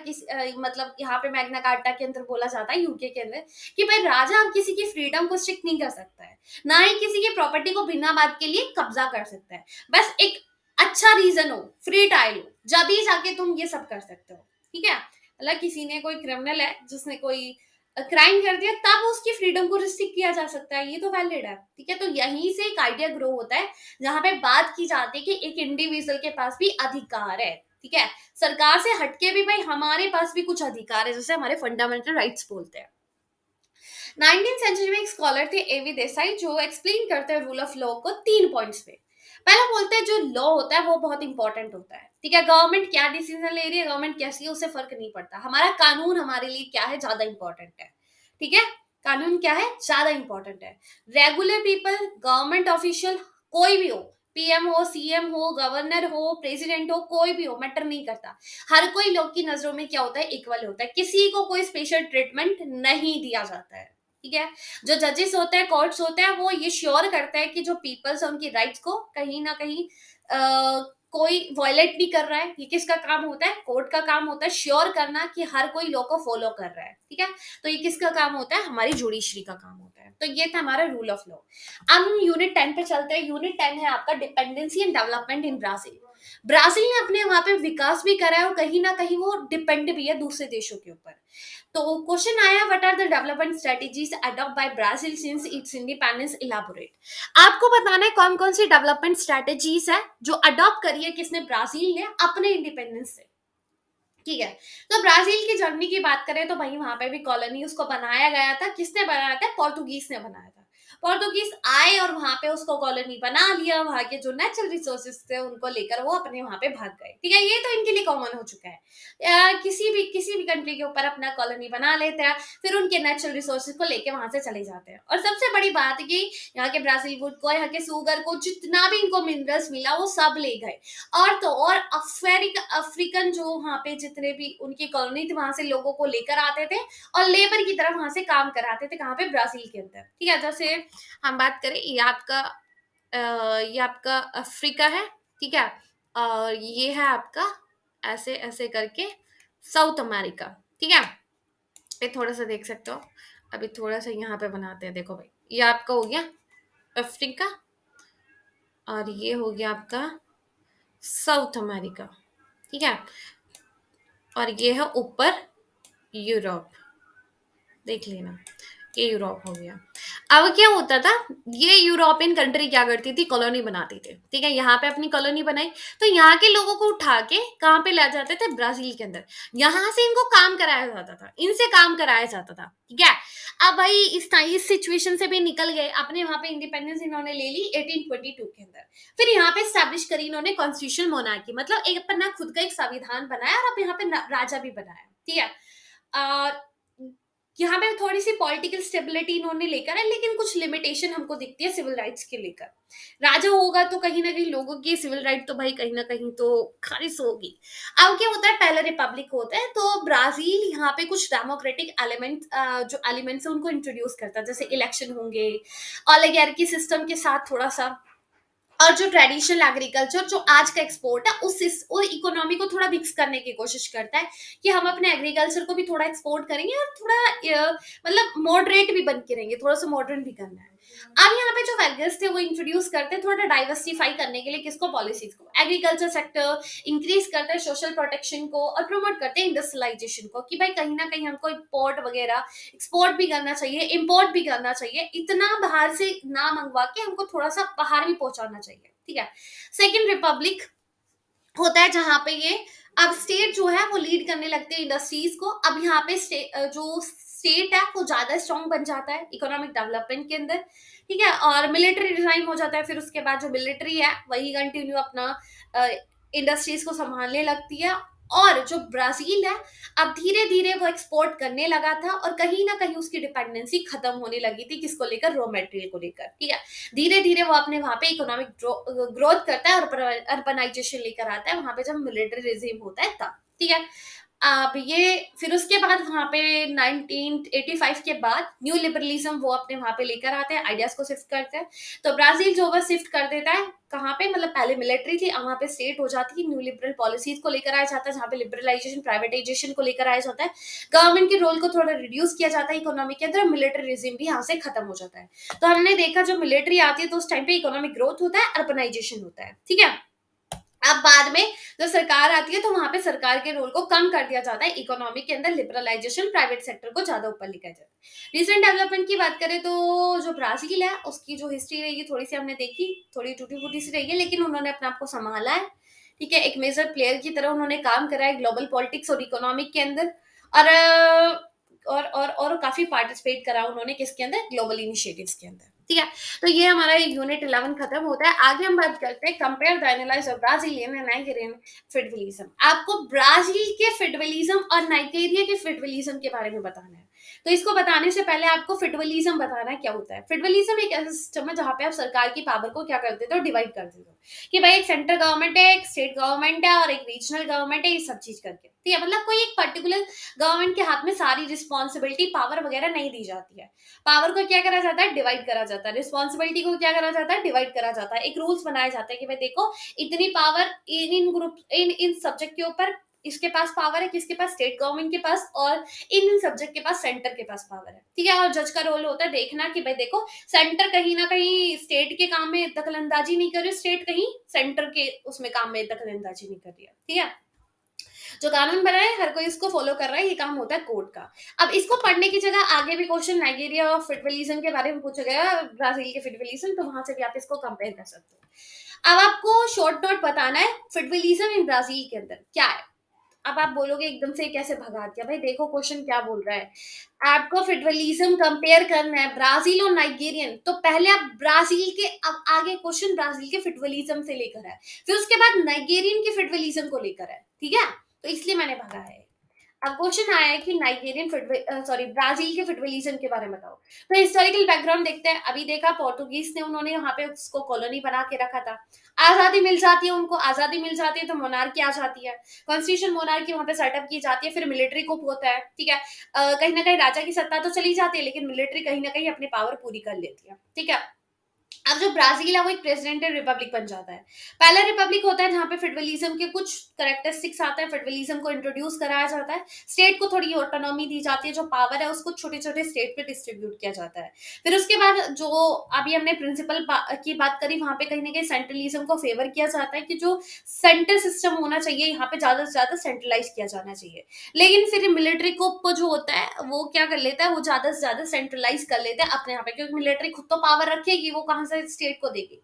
S1: मतलब यहाँ पे मैग्ना कार्टा के अंदर बोला जाता है यूके के अंदर कि भाई राजा अब किसी की फ्रीडम को स्ट्रिक्ट नहीं कर सकता है, ना ही किसी की प्रॉपर्टी को बिना बात के लिए कब्जा कर सकता है। बस एक अच्छा रीजन हो, फ्री ट्रायल हो, जब ही जाके तुम ये सब कर सकते हो, ठीक है। मतलब किसी ने, कोई क्रिमिनल है जिसने कोई क्राइम कर दिया, तब उसकी फ्रीडम को रिस्ट्रिक्ट किया जा सकता है, ये तो वैलिड है, ठीक है। तो यहीं से एक आइडिया ग्रो होता है जहां पे बात की जाती है कि एक इंडिविजुअल के पास भी अधिकार है, ठीक है। सरकार से हटके भी भाई हमारे पास भी कुछ अधिकार है, जैसे हमारे फंडामेंटल राइट्स बोलते हैं। 19th सेंचुरी में एक स्कॉलर थे एवी देसाई, जो एक्सप्लेन करते हैं रूल ऑफ लॉ को 3 पॉइंट्स पे। पहला बोलते हैं जो लॉ होता है वो बहुत इंपॉर्टेंट होता है, ठीक है। गवर्नमेंट क्या डिसीजन ले रही है, गवर्नमेंट कैसी है, उससे फर्क नहीं पड़ता, हमारा कानून हमारे लिए क्या है ज्यादा इंपॉर्टेंट है, ठीक है। कानून क्या है, ज्यादा इंपॉर्टेंट है। रेगुलर पीपल, गवर्नमेंट ऑफिशियल, कोई भी हो, पीएम हो, सीएम हो, गवर्नर हो, प्रेसिडेंट हो, कोई भी हो, मैटर नहीं करता। हर कोई लोग की नजरों में क्या होता है, इक्वल होता है, किसी को कोई स्पेशल ट्रीटमेंट नहीं दिया जाता है। ठीक है। जो जजेस होते हैं, कोर्ट्स होते हैं, वो ये श्योर करते हैं कि जो पीपल्स है उनकी राइट्स को कहीं ना कहीं कोई वायलेट नहीं कर रहा है। ये किसका काम होता है, कोर्ट का काम होता है श्योर करना कि हर कोई लॉ को फॉलो कर रहा है। ठीक है। तो ये किसका काम होता है, हमारी जुडिशरी का काम होता है। तो ये था हमारा रूल ऑफ लॉ। अब हम यूनिट 10 पे चलते हैं। यूनिट 10 है आपका dependency and development in Brazil. Brazil ने अपने वहां पे विकास भी करा है और कहीं ना कहीं वो डिपेंड भी है दूसरे देशों के ऊपर। तो क्वेश्चन आया, what are the development strategies adopt by Brazil since its independence, elaborate. आपको बताना है कौन कौन सी डेवलपमेंट स्ट्रेटेजीज है जो अडॉप्ट करी है किसने, ब्राजील ने अपने इंडिपेंडेंस से। ठीक है। तो ब्राजील की जर्नी की बात करें तो भाई वहां पे भी कॉलोनी उसको बनाया गया था। किसने बनाया था, पोर्तुगीज ने बनाया था। पोर्तुगीज आए और वहां पे उसको कॉलोनी बना लिया। वहां के जो नेचुरल रिसोर्सेज थे उनको लेकर वो अपने वहां पे भाग गए। ठीक है, ये तो इनके लिए कॉमन हो चुका है। किसी भी कंट्री के ऊपर अपना कॉलोनी बना लेते हैं, फिर उनके नेचुरल रिसोर्सेज को लेके वहां से चले जाते हैं। और सबसे बड़ी बात है कि यहाँ के ब्राजील वुड को, यहाँ के सुगर को, जितना भी इनको मिनरल्स मिला वो सब ले गए। और तो और अफ्रीकन जो वहां पे जितने भी उनकी कॉलोनी थी वहां से लोगों को लेकर आते थे और लेबर की तरफ वहां से काम कराते थे। कहाँ पे, ब्राजील के अंदर। ठीक है। जैसे हम बात करें, ये आपका अफ्रीका है। ठीक है। और ये है आपका ऐसे ऐसे करके साउथ अमेरिका। ठीक है। ये थोड़ा सा देख सकते हो। अभी थोड़ा सा यहाँ पे बनाते हैं, देखो भाई, ये आपका हो गया अफ्रीका और ये हो गया आपका साउथ अमेरिका। ठीक है। और ये है ऊपर यूरोप, देख लेना, ये यूरोप हो गया। अब क्या होता था, ये यूरोपियन कंट्री क्या करती थी, कॉलोनी बनाती थी। ठीक है, यहाँ पे अपनी कॉलोनी बनाई तो यहाँ के लोगों को उठा के कहाँ पे ला जाते थे, ब्राजील के अंदर। यहाँ से इनको काम कराया जाता था, इनसे काम कराया जाता था। ठीक है। अब भाई इस सिचुएशन से भी निकल गए, अपने वहां पे इंडिपेंडेंस इन्होंने ले ली 1822 के अंदर। फिर यहाँ पे स्टैब्लिश करी इन्होंने कॉन्स्टिट्यूशन मोनार्की, मतलब एक अपना खुद का एक संविधान बनाया और अब यहाँ पे राजा भी बनाया। ठीक है। और यहाँ पे थोड़ी सी पॉलिटिकल स्टेबिलिटी इन्होंने लेकर है, लेकिन कुछ लिमिटेशन हमको दिखती है सिविल राइट्स के लेकर। राजा होगा तो कहीं ना कहीं लोगों की सिविल राइट तो भाई कहीं ना कहीं तो खारिज होगी। अब क्या होता है, पहला रिपब्लिक होता है तो ब्राजील यहाँ पे कुछ डेमोक्रेटिक एलिमेंट जो एलिमेंट्स है उनको इंट्रोड्यूस करता है, जैसे इलेक्शन होंगे, ओलिगार्की सिस्टम के साथ थोड़ा सा। और जो ट्रेडिशनल एग्रीकल्चर जो आज का एक्सपोर्ट है उस इकोनॉमी को थोड़ा मिक्स करने की कोशिश करता है कि हम अपने एग्रीकल्चर को भी थोड़ा एक्सपोर्ट करेंगे और थोड़ा मतलब मॉडरेट भी बन के रहेंगे, थोड़ा सा मॉडर्न भी करना है। अब यहाँ पे जो वेगर्स थे वो इंट्रोड्यूस करते हैं थोड़ा डाइवर्सिफाई करने के लिए, किसको, पॉलिसीज को। एग्रीकल्चर सेक्टर इंक्रीज करते हैं सोशल प्रोटेक्शन को और प्रमोट करते हैं इंडस्ट्रियलाइजेशन को, कि भाई कहीं ना कहीं हमको इम्पोर्ट वगैरह एक्सपोर्ट भी करना चाहिए, इंपोर्ट भी करना चाहिए, इतना बाहर से ना मंगवा के हमको थोड़ा सा बाहर भी पहुंचाना चाहिए। ठीक है। सेकेंड रिपब्लिक होता है जहां पे ये अब स्टेट जो है वो लीड करने लगते हैं इंडस्ट्रीज को। अब यहाँ पे जो स्टेट है वो ज्यादा स्ट्रांग बन जाता है इकोनॉमिक डेवलपमेंट के अंदर। ठीक है। और मिलिट्री डिजाइन हो जाता है, फिर उसके बाद जो मिलिट्री है वही कंटिन्यू अपना इंडस्ट्रीज को संभालने लगती है। और जो ब्राजील है अब धीरे धीरे वो एक्सपोर्ट करने लगा था और कहीं ना कहीं उसकी डिपेंडेंसी खत्म होने लगी थी, किसको लेकर, रॉ मटेरियल को लेकर। ठीक है। धीरे धीरे वो अपने वहां पे इकोनॉमिक ग्रोथ करता है और अर्बनाइजेशन लेकर आता है वहां पे जब मिलिट्री रिजीम होता है तब। ठीक है। अब ये फिर उसके बाद वहां पे 1985 के बाद न्यू लिबरलिज्म वो अपने वहां पे लेकर आते हैं, आइडियाज को शिफ्ट करते हैं। तो ब्राजील जो है शिफ्ट कर देता है कहाँ पे, मतलब पहले मिलिट्री थी अब वहां पे स्टेट हो जाती है, न्यू लिबरल पॉलिसीज को लेकर आया जाता है जहाँ पे लिबरलाइजेशन प्राइवेटाइजेशन को लेकर आया जाता है। गवर्नमेंट के रोल को थोड़ा रिड्यूस किया जाता है इकोनॉमी के अंदर, मिलिट्री रिजिम भी यहाँ से खत्म हो जाता है। तो हमने देखा जो मिलिट्री आती है तो उस टाइम पे इकोनॉमिक ग्रोथ होता है, अर्बनाइजेशन होता है। ठीक है। अब बाद में जब सरकार आती है तो वहां पे सरकार के रोल को कम कर दिया जाता है, इकोनॉमी के अंदर लिबरलाइजेशन, प्राइवेट सेक्टर को ज्यादा ऊपर लिखा जाता है। रिसेंट डेवलपमेंट की बात करें तो जो ब्राजील है उसकी जो हिस्ट्री रही है थोड़ी सी हमने देखी, थोड़ी टूटी फूटी सी रही है, लेकिन उन्होंने अपने आप को संभाला है। ठीक है। एक मेजर प्लेयर की तरह उन्होंने काम करा है ग्लोबल पॉलिटिक्स और इकोनॉमिक के अंदर। और और काफी पार्टिसिपेट करा उन्होंने किसके अंदर, ग्लोबल इनिशिएटिव्स के अंदर। ठीक है। तो ये हमारा यूनिट 11 खत्म होता है। आगे हम बात करते हैं compare the analyse of Brazilian and Nigerian federalism. आपको ब्राजील के फेडरलिज्म और नाइजीरिया के फेडरलिज्म के बारे में बताना है। तो इसको बताने से पहले आपको फेडरलिज्म बताना है क्या होता है। फेडरलिज्म एक ऐसा सिस्टम है जहाँ पे आप सरकार की पावर को क्या कर देते हो, डिवाइड कर देते हो कि भाई एक सेंट्रल गवर्नमेंट है, एक स्टेट गवर्नमेंट है और एक रीजनल गवर्नमेंट है, ये सब चीज करके, ठीक है। मतलब कोई एक पर्टिकुलर गवर्नमेंट के हाथ में सारी रिस्पॉन्सिबिलिटी पावर वगैरह नहीं दी जाती है। पावर को क्या करा जाता है, डिवाइड करा जाता है। रिस्पॉन्सिबिलिटी को क्या करा जाता है, डिवाइड करा जाता है। एक रूल्स बनाया जाता है कि भाई देखो इतनी power in in group in subject के ऊपर इसके पास पावर है, किसके पास, स्टेट गवर्नमेंट के पास, और इन सब्जेक्ट के पास सेंटर के पास पावर है, ठीक है। और जज का रोल होता है देखना कि भाई देखो सेंटर कहीं ना कहीं स्टेट के काम में दखलंदाजी नहीं कर रही, स्टेट कहीं सेंटर के उसमें काम में दखलंदाजी नहीं कर रही है, ठीक है। जो कानून बना है हर कोई इसको फॉलो कर रहा है, ये काम होता है कोर्ट का। अब इसको पढ़ने की जगह आगे भी क्वेश्चन नाइजीरिया और फेडरलिज्म के बारे में पूछा गया, ब्राजील के फेडरलिज्म, तो वहां से भी आप इसको कंपेयर कर सकते हो। अब आपको शॉर्ट नोट बताना है फेडरलिज्म इन ब्राजील के अंदर क्या है। अब आप बोलोगे एकदम से कैसे भगा दिया, भाई देखो क्वेश्चन क्या बोल रहा है। आपको फेडरलिज्म कंपेयर करना है ब्राजील और नाइजीरियन, तो पहले आप ब्राजील के, अब आगे क्वेश्चन ब्राजील के फेडरलिज्म से लेकर है, फिर उसके बाद नाइजीरियन के फेडरलिज्म को लेकर है, ठीक है। तो इसलिए मैंने भगा है। अब क्वेश्चन आया है कि नाइजीरियन सॉरी ब्राजील के फेडरलिज्म के बारे में बताओ। तो हिस्टोरिकल बैकग्राउंड देखते हैं। अभी देखा पोर्टुगीज ने, उन्होंने यहाँ पे उसको कॉलोनी बना के रखा था। आजादी मिल जाती है, उनको आजादी मिल जाती है तो मोनार्की आ जाती है, कॉन्स्टिट्यूशन मोनार्की वहां पे सेटअप की जाती है, फिर मिलिट्री को होता है, ठीक है। कहीं ना कहीं राजा की सत्ता तो चली जाती है लेकिन मिलिट्री कहीं ना कहीं अपनी पावर पूरी कर लेती है, ठीक है। अब जो ब्राजील है वो एक प्रेसिडेंशियल रिपब्लिक बन जाता है। पहला रिपब्लिक होता है जहाँ पे फेडरलिज्म के कुछ करेक्टरिस्टिक्स आते हैं, फेडरलिज्म को इंट्रोड्यूस कराया जाता है, स्टेट को थोड़ी ऑटोनॉमी दी जाती है, जो पावर है उसको छोटे छोटे स्टेट पे डिस्ट्रीब्यूट किया जाता है। फिर उसके बाद जो अभी हमने प्रिंसिपल की बात करी, वहां पे कहीं ना कहीं सेंट्रलिज्म को फेवर किया जाता है कि जो सेंटर सिस्टम होना चाहिए यहाँ पे ज्यादा से ज्यादा सेंट्रलाइज किया जाना चाहिए। लेकिन फिर मिलिट्री को जो होता है वो क्या कर लेता है, वो ज्यादा से ज्यादा सेंट्रलाइज कर लेता है अपने यहाँ पे, क्योंकि मिलिट्री खुद तो पावर रखेगी, वो कहाँ से स्टेट को देगी।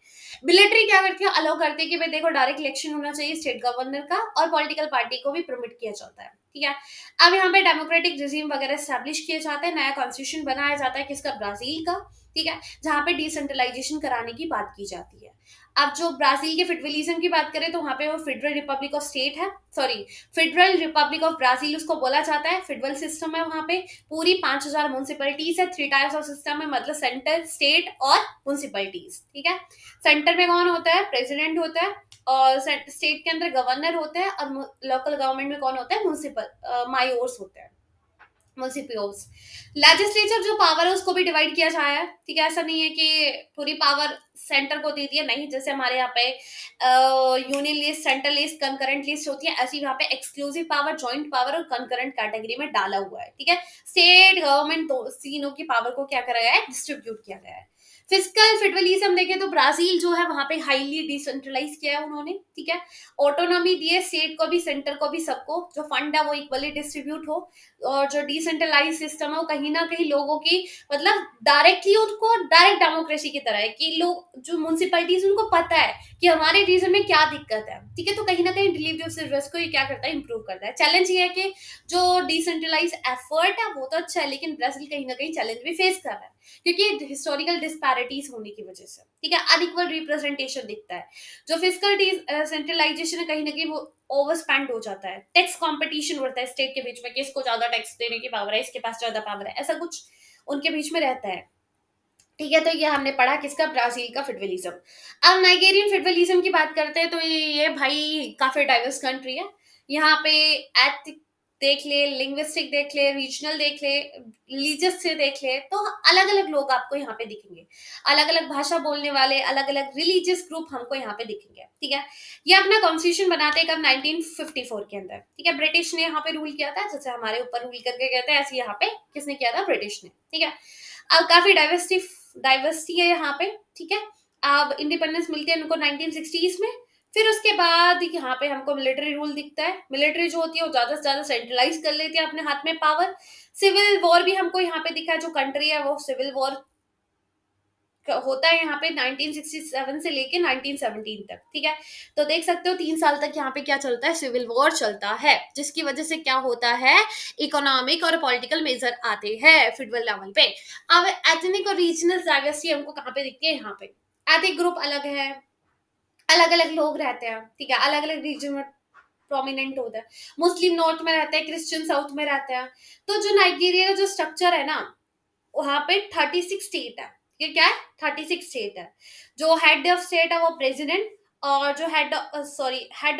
S1: मिलिट्री क्या करती है, अलाउ करती है कि भाई देखो डायरेक्ट इलेक्शन होना चाहिए स्टेट गवर्नर का, और पॉलिटिकल पार्टी को भी परमिट किया जाता है, ठीक है। अब यहाँ पे डेमोक्रेटिक रिजीम वगैरह स्टैब्लिश किए जाते हैं, नया कॉन्स्टिट्यूशन बनाया जाता है, किसका, ब्राजील का, ठीक है। जहाँ पे डिसेंट्रलाइजेशन कराने की बात की जाती है। अब जो ब्राजील के फेडरलिज्म की बात करें तो वहां पे वो फेडरल रिपब्लिक ऑफ स्टेट है, sorry federal Republic of Brazil उसको बोला जाता है। फेडरल सिस्टम है वहां पे, पूरी 5,000 म्यूनसिपलिटीज है, 3 टाइप्स ऑफ सिस्टम है, मतलब सेंटर, स्टेट और म्यूनसिपलिटीज, ठीक है। सेंटर में कौन होता है, प्रेसिडेंट होता है, और स्टेट के अंदर गवर्नर होता है, और लोकल गवर्नमेंट में कौन होता है, म्यूनसिपल मायोर्स होते हैं, मुंसिपियोस। लेजिस्लेचर जो पावर है उसको भी डिवाइड किया जाए है, ठीक है। ऐसा नहीं है कि पूरी पावर सेंटर को दे दी है, नहीं। जैसे हमारे यहाँ पे union list, central list, concurrent list होती है, ऐसी यहाँ पे एक्सक्लूसिव पावर, जॉइंट पावर और कंकरेंट कैटेगरी में डाला हुआ है, ठीक है। स्टेट गवर्नमेंट दो तीनों की पावर को क्या करा गया है, डिस्ट्रीब्यूट किया गया है। फिजिकल फेडरलिज्म देखें तो ब्राजील जो है वहां पे हाईली डिसेंट्रलाइज किया है उन्होंने, ठीक है। ऑटोनॉमी दी है स्टेट को भी, सेंटर को भी, सबको, जो फंड है वो इक्वली डिस्ट्रीब्यूट हो। और जो डिसेंट्रलाइज सिस्टम है वो कहीं ना कहीं लोगों की, मतलब डायरेक्टली उनको डायरेक्ट डेमोक्रेसी की तरह है कि लोग जो म्यूनसिपैलिटीज उनको पता है कि हमारे रीजन में क्या दिक्कत है, ठीक है। तो कहीं ना कहीं डिलीवरी ऑफ सर्विस को ये क्या करता है, इंप्रूव करता है। चैलेंज ये है कि जो डिसेंट्रलाइज एफर्ट है वो तो अच्छा है, लेकिन ब्राजील कहीं ना कहीं चैलेंज भी फेस कर रहा है, क्योंकि हिस्टोरिकल डिस्पैरिटीज होने की वजह से, ठीक है, अनइक्वल रिप्रेजेंटेशन दिखता है। जो फिजिकल सेंट्रलाइजेशन है कहीं ना कहीं वो ओवर स्पेंड हो जाता है, टैक्स कंपटीशन बढ़ता है स्टेट के बीच में, किसको ज्यादा टैक्स देने की पावर है, इसके पास ज्यादा पावर है, ऐसा कुछ उनके बीच में रहता है, ठीक है। तो ये हमने पढ़ा किसका, ब्राजील का फेडरलिज्म। अब नाइजीरियन फेडरलिज्म की बात करते हैं तो ये भाई काफी डाइवर्स कंट्री है। यहाँ पे एथिक देख ले, लिंग्विस्टिक देख ले, रीजनल देख ले, रिलीजियस से देख ले, तो अलग अलग लोग आपको यहाँ पे दिखेंगे, अलग अलग भाषा बोलने वाले, अलग अलग रिलीजियस ग्रुप हमको यहाँ पे दिखेंगे, ठीक है। ये अपना कॉन्स्टिट्यूशन बनाते हैं कब, 1954 के अंदर, ठीक है। ब्रिटिश ने यहाँ पे रूल किया था, जैसे हमारे ऊपर रूल करके कहते हैं, ऐसे यहाँ पे किसने किया था, ब्रिटिश ने, ठीक है। अब काफी डाइवर्सिटी है यहाँ पे, ठीक है। अब इंडिपेंडेंस मिलती है उनको 1960s में। फिर उसके बाद यहाँ पे हमको मिलिट्री रूल दिखता है। मिलिट्री जो होती है वो ज्यादा से ज्यादा सेंट्रलाइज कर लेती है अपने हाथ में पावर। सिविल वॉर भी हमको यहाँ पे दिखा है, जो कंट्री है वो सिविल वॉर होता है यहाँ पे 1967 से लेके 1917 तक, ठीक है। तो देख सकते हो 3 साल तक यहाँ पे क्या चलता है, सिविल वॉर चलता है, जिसकी वजह से क्या होता है, इकोनॉमिक और पॉलिटिकल मेजर आते हैं फेडरल लेवल पे। अब एथनिक और रीजनल डाइवर्सिटी हमको कहाँ पे दिखती है, यहाँ पे एथनिक ग्रुप अलग है, अलग अलग लोग रहते हैं, ठीक है, अलग अलग रीजन में प्रोमिनेंट होता है, मुस्लिम नॉर्थ में रहता है, क्रिश्चियन साउथ में रहता है। तो जो नाइजीरिया का जो स्ट्रक्चर है ना, वहां पे 36 स्टेट है। ये क्या है? 36 स्टेट है। जो हेड ऑफ स्टेट है वो प्रेसिडेंट, और जो हेड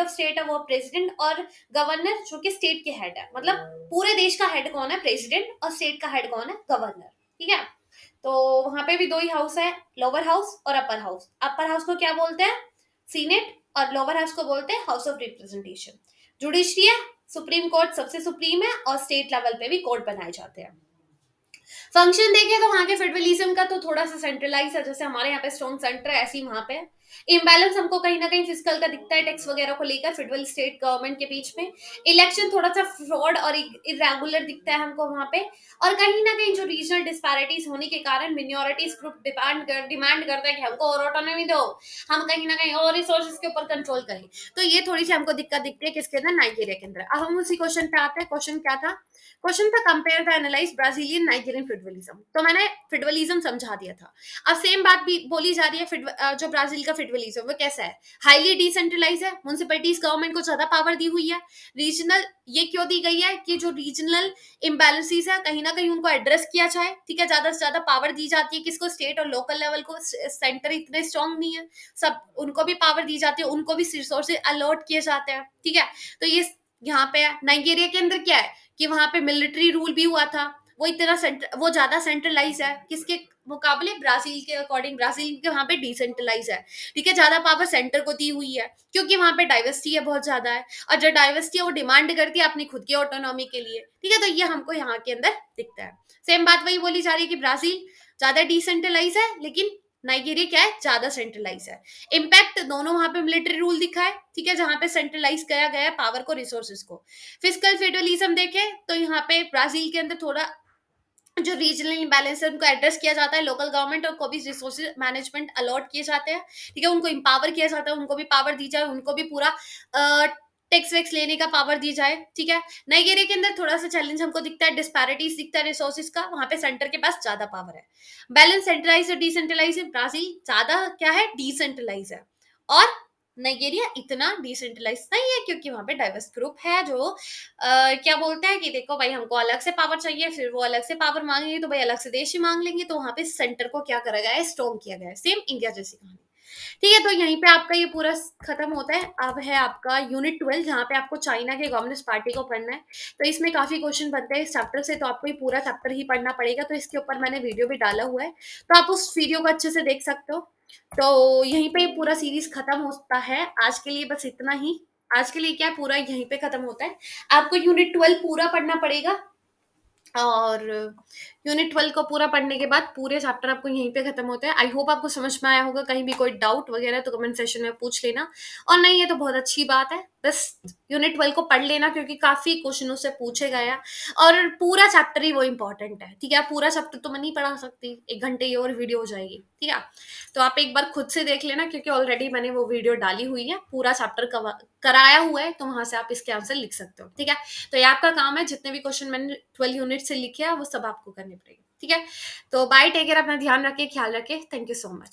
S1: ऑफ स्टेट है वो प्रेसिडेंट, और गवर्नर जो कि स्टेट के हेड है। मतलब पूरे देश का हेड कौन है? प्रेसिडेंट, और स्टेट का हेड कौन है? गवर्नर। ठीक है। तो वहां पे भी दो ही हाउस है, लोअर हाउस और अपर हाउस। अपर हाउस को क्या बोलते हैं? सीनेट। और लोअर हाउस को बोलते हैं हाउस ऑफ रिप्रेजेंटेशन। जुडिशरी है, सुप्रीम कोर्ट सबसे सुप्रीम है, और स्टेट लेवल पे भी कोर्ट बनाए जाते हैं। फंक्शन देखें तो वहां के फेडरलिज्म का तो थोड़ा सा सेंट्रलाइज है, जैसे हमारे यहाँ पे स्ट्रॉन्ग सेंटर है, ऐसी वहां पे इम्बैलेंस हमको कहीं ना कहीं फिजिकल का दिखता है, टैक्स वगैरह को लेकर फेडरल स्टेट गवर्नमेंट के बीच में। इलेक्शन थोड़ा सा फ्रॉड और इरेगुलर दिखता है हमको वहां पे। और कहीं ना कहीं जो रीजनल डिस्पैरिटीज होने के कारण मिनोरिटीज ग्रुप डिमांड करता है कि हमको और ऑटोनॉमी दो, हम कहीं ना कहीं और रिसोर्सेज के ऊपर कंट्रोल करें। तो ये थोड़ी सी हमको दिक्कत दिखती है किसके अंदर? नाइजीरिया के अंदर। अब हम उसी क्वेश्चन पे आते हैं। क्वेश्चन क्या था? क्वेश्चन था compare the analyse Brazilian Nigerian federalism. तो मैंने फेडरलिज्म समझा दिया था। अब सेम बात भी बोली जा रही है, जो ब्राजील का फेडरलिज्म वो कैसा है? हाईली डिसेंट्रलाइज है, म्युनिसिपैलिटीज गवर्नमेंट को ज्यादा पावर दी हुई है। रीजनल, ये क्यों दी गई है कि जो रीजनल इम्बैलेंसेस है कहीं ना कहीं उनको एड्रेस किया जाए। ठीक है, ज्यादा से ज्यादा पावर दी जाती है किसको? स्टेट और लोकल लेवल को। सेंटर इतने स्ट्रांग नहीं है, सब उनको भी पावर दी जाती है, उनको भी रिसोर्सेज अलॉट किए जाते हैं। ठीक है, तो ये यहाँ पे है। नाइजीरिया के अंदर क्या है कि वहां पे मिलिट्री रूल भी हुआ था, वो इतना वो ज्यादा सेंट्रलाइज है किसके मुकाबले? ब्राजील के अकॉर्डिंग। ब्राजील के वहां पे डिसेंट्रलाइज है। ठीक है, ज्यादा पावर सेंटर को दी हुई है, क्योंकि वहां पे डाइवर्सिटी है बहुत ज्यादा है, और जो डाइवर्सिटी है वो डिमांड करती है अपनी खुद की ऑटोनॉमी के लिए। ठीक है, तो ये हमको यहाँ के अंदर दिखता है। सेम बात वही बोली जा रही है कि ब्राजील ज्यादा डिसेंट्रलाइज है, लेकिन नाइजीरिया क्या है? ज्यादा सेंट्रलाइज है। इम्पैक्ट दोनों वहां पे मिलिट्री रूल दिखा है। ठीक है, जहां पे सेंट्रलाइज किया गया है पावर को, रिसोर्सेज को। फिजिकल फेडरलिज्म देखे तो यहाँ पे ब्राजील के अंदर थोड़ा जो रीजनल इम्बैलेंस है उनको एड्रेस किया जाता है, लोकल गवर्नमेंट और को भी रिसोर्सेज मैनेजमेंट अलॉट किए जाते हैं। ठीक है, उनको एम्पावर किया जाता है, उनको भी पावर दी जाए, उनको भी पूरा टैक्स वैक्स लेने का पावर दी जाए। ठीक है, नाइजीरिया के अंदर थोड़ा सा चैलेंज हमको दिखता है, डिस्पैरिटीज दिखता है रिसोर्सेज का। वहां पे सेंटर के पास ज्यादा पावर है। बैलेंस सेंट्रलाइज और डिसेंट्रलाइज है। ब्राजील ज्यादा क्या है? डिसेंट्रलाइज है। और नाइजीरिया इतना डिसेंट्रलाइज नहीं है, क्योंकि वहां पे डाइवर्स ग्रुप है जो क्या बोलते हैं कि देखो भाई हमको अलग से पावर चाहिए, फिर वो अलग से पावर मांगेंगे तो भाई अलग से देश ही मांग लेंगे। तो वहां पे सेंटर को क्या करा गया है? स्ट्रॉन्ग किया गया है। सेम इंडिया जैसी कहानी। ठीक है, तो यहीं पे आपका ये पूरा खत्म होता है। अब है आपका यूनिट 12, जहाँ पे आपको चाइना के कम्युनिस्ट पार्टी को पढ़ना है। तो इसमें काफी क्वेश्चन बनते हैं इस चैप्टर से, तो आपको ये पूरा चैप्टर ही पढ़ना पड़ेगा। तो इसके ऊपर मैंने वीडियो भी डाला हुआ है, तो आप उस वीडियो को अच्छे से देख सकते हो। तो यहीं पे पूरा सीरीज खत्म होता है। आज के लिए बस इतना ही। आज के लिए क्या, पूरा यहीं पे खत्म होता है। आपको यूनिट 12 पूरा पढ़ना पड़ेगा, और यूनिट 12 को पूरा पढ़ने के बाद पूरे चैप्टर आपको यहीं पे खत्म होते हैं। आई होप आपको समझ में आया होगा। कहीं भी कोई डाउट वगैरह तो कमेंट सेशन में पूछ लेना, और नहीं है तो बहुत अच्छी बात है। बस यूनिट 12 को पढ़ लेना, क्योंकि काफी क्वेश्चन उससे पूछे गए हैं, और पूरा चैप्टर ही वो इंपॉर्टेंट है। ठीक है, पूरा चैप्टर तो मैं नहीं पढ़ा सकती, 1 घंटे की और वीडियो हो जाएगी। ठीक है, तो आप एक बार खुद से देख लेना, क्योंकि ऑलरेडी मैंने वो वीडियो डाली हुई है, पूरा चैप्टर कराया हुआ है, तो वहां से आप इसके आंसर लिख सकते हो। ठीक है, तो ये आपका काम है, जितने भी क्वेश्चन मैंने 12 यूनिट से लिखे हैं वो सब आपको करने पड़ेंगे। ठीक है, तो बाय, टेक केयर, अपना ध्यान रखे, ख्याल रखे। Thank you so much.